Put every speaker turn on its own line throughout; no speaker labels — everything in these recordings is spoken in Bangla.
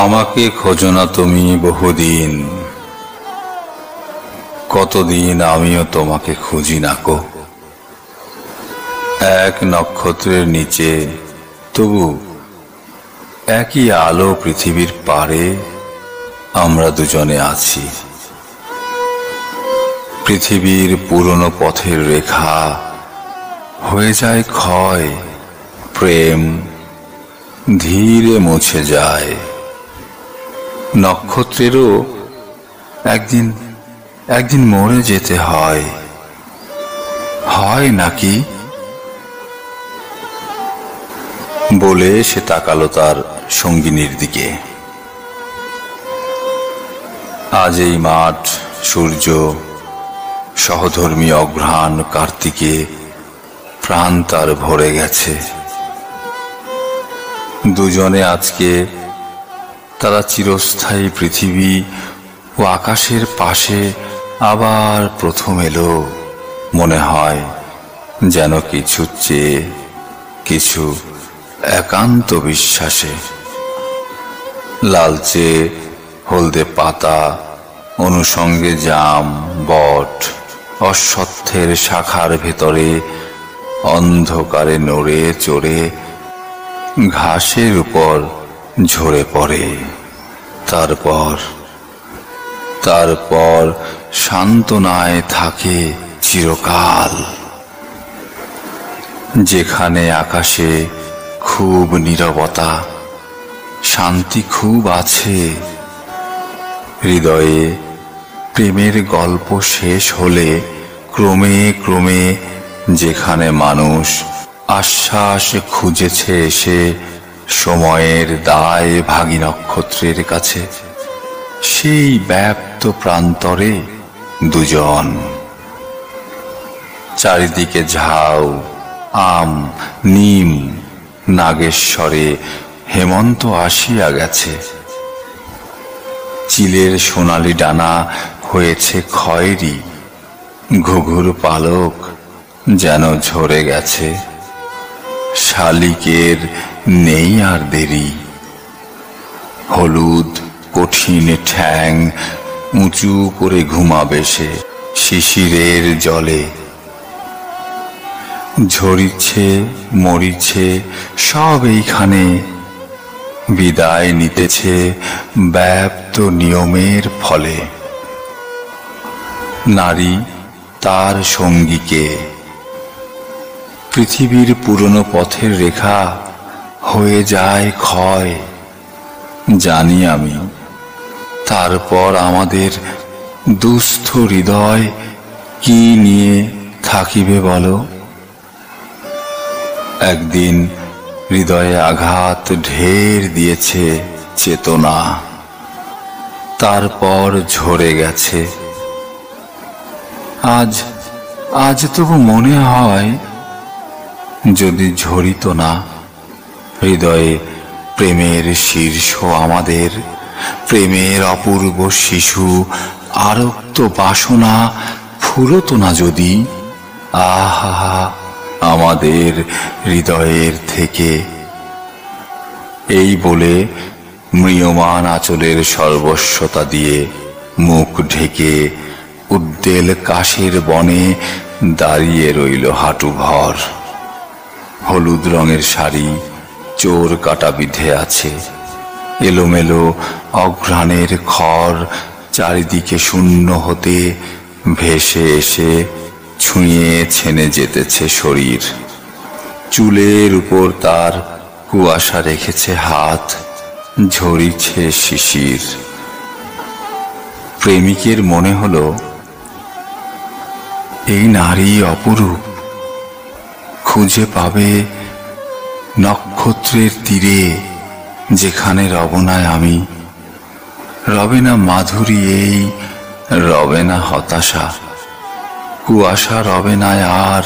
আমাকে খোঁজো না তুমি বহুদিন, কতদিন আমিও তোমাকে খুঁজি না গো। এক নক্ষত্রের নিচে তবু একই আলো পৃথিবীর পারে আমরা দুজনে আছি। পৃথিবীর পুরনো পথের রেখা হয়ে যায় ক্ষয়, প্রেম ধীরে মুছে যায়। নক্ষত্রেরও একদিন একদিন মরে যেতে হয়, হয় নাকি? বলে সে তাকালো তার সঙ্গিনীর দিকে। আজ এই মাঠ, সূর্য, সহধর্মী অঘ্রাণ কার্তিকে প্রাণ তার ভরে গেছে। দুজনে আজকে তারা চিরস্থায়ী পৃথিবী ও আকাশের পাশে আবার প্রথম এলো। মনে হয় যেন কিছু চেয়ে, কিছু একান্ত বিশ্বাসে। লালচে হলদে পাতা, অনুষঙ্গে জাম, বট, অশ্বত্থের শাখার ভেতরে অন্ধকারে নড়ে চড়ে ঘাসের উপর ঝরে পড়ে। তারপর সান্ত্বনায় থাকে চিরকাল। যেখানে আকাশে খুব নীরবতা, শান্তি খুব আছে। হৃদয়ে প্রেমের গল্প শেষ হলে ক্রমে ক্রমে যেখানে মানুষ আশ্বাস খুঁজেছে এসে সময়ের দায় ভাগী নক্ষত্রের কাছে, সেই ব্যাপ্ত প্রান্তরে দুজন। চারিদিকে ঝাউ, আম, নিম, নাগেশ্বরে হেমন্ত আসিয়া গেছে। চিলের সোনালি ডানা হয়েছে খয়েরি, ঘুঘুর পালক যেন ঝরে গেছে। শালিকের নেই আর দেরি, হলুদ কঠিন ঠ্যাং উঁচু করে ঘুমাবে সে শিশিরের জলে। ঝরিছে মরিছে সব এইখানে, বিদায় নিতেছে ব্যাপ্ত নিয়মের ফলে। নারী তার সঙ্গীকে, পৃথিবীর পুরনো পথের রেখা হয়ে যায় ক্ষয়, জানি আমি। তারপর আমাদের দুস্থ হৃদয় কি নিয়ে থাকিবে বলো? একদিন হৃদয়ে আঘাত ঢের দিয়েছে চেতনা, তারপর ঝরে গেছে। আজ তবু মনে হয় যদি ঝরিত না হৃদয়ে প্রেমের শীর্ষ, আমাদের প্রেমের অপূর্ব শিশু আরক্ত বাসনা ফুরত না যদি, আহা আমাদের হৃদয়ের থেকে। এই বলে ম্রিয়মান আঁচলের সর্বস্বতা দিয়ে মুখ ঢেকে উদ্দেল কাশের বনে দাঁড়িয়ে রইল হাঁটু ভর। হলুদ রঙের শাড়ি চোর কাটা বিধে আছে, এলোমেলো অঘ্রাণের খড় চারিদিকে শূন্য হতে ভেসে এসে ছুঁয়ে ছেনে যেতেছে শরীর। চুলের উপর তার কুয়াশা রেখেছে হাত, ঝরিছে শিশির। প্রেমিকের মনে হলো এই নারী অপরূপ, খুঁজে পাবে নক্ষত্রের তীরে যেখানে রবনায় আমি। রবে না মাধুরী, এই রবে না হতাশা, কুয়াশা রবে না আর।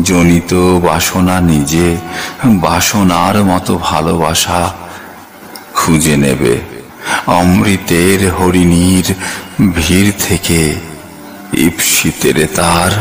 জনিত বাসনা নিজে বাসনার মতো ভালোবাসা খুঁজে নেবে অমৃতের হরিণীর ভিড় থেকে ইপ্সিতের তার।